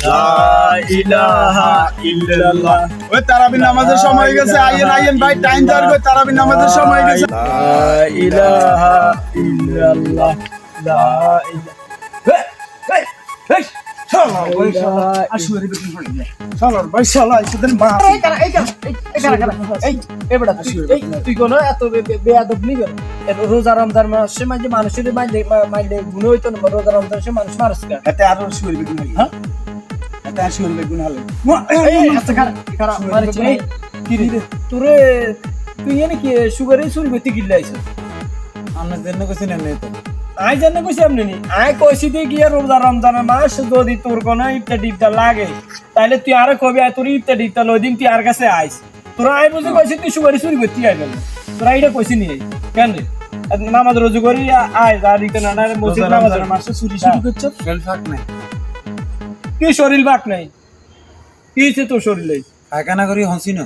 লা ইলাহা ইল্লাল্লাহ। ওই তারাবির নামাজের সময় হয়ে গেছে, আইয়েন আইয়েন ভাই, টাইম দেওয়ার কই, তারাবির নামাজের সময় হয়ে গেছে। লা ইলাহা ইল্লাল্লাহ, লা ইলাহা। এই শালা ওই শালা আসুরি বেটি পড়ে যায়। শালা ভাই শালা ইসেদের মা। এই কারা এই এবারে তুই কোন এত বেয়াদব নি কেন? রোজা রমজান মাসে মানে মানুষের মাইলে গুণ হইতো না, রোজা রমজান মাসে মানুষ মারস কা এতে আরো আসুরি বেটি হল। হ্যাঁ এতে আসুরি বেটি হল। এই আচ্ছা কারা মারছে এই কি রে তোরে তুই এনে কি সুগারে চুরি বেতি গিল্লাইছ? আমরা জন্য কইছি না তো। আই জানে কইছি আপনি নি আই কইছি দি গিয়া রোজা রমজান মাস যদি তোর কোন ইফতার লাগে তাইলে তুই আর কবি আই তোর ইফতার লই দিন তুই আর কাছে আইস তোরা আই বুঝি কইছি তুই সুগারে চুরি বেতি আইবেন তোরা এইটা কইছি নি কেন নামাজ রোজা করি আয় আর ইতে না মসজিদ নামাজের মাসে চুরি শুরু করছ ফেল ফাক নাই। কি শরীর বাক নাই কি হইছে তোর শরীরে পায়খানা করি হসি না।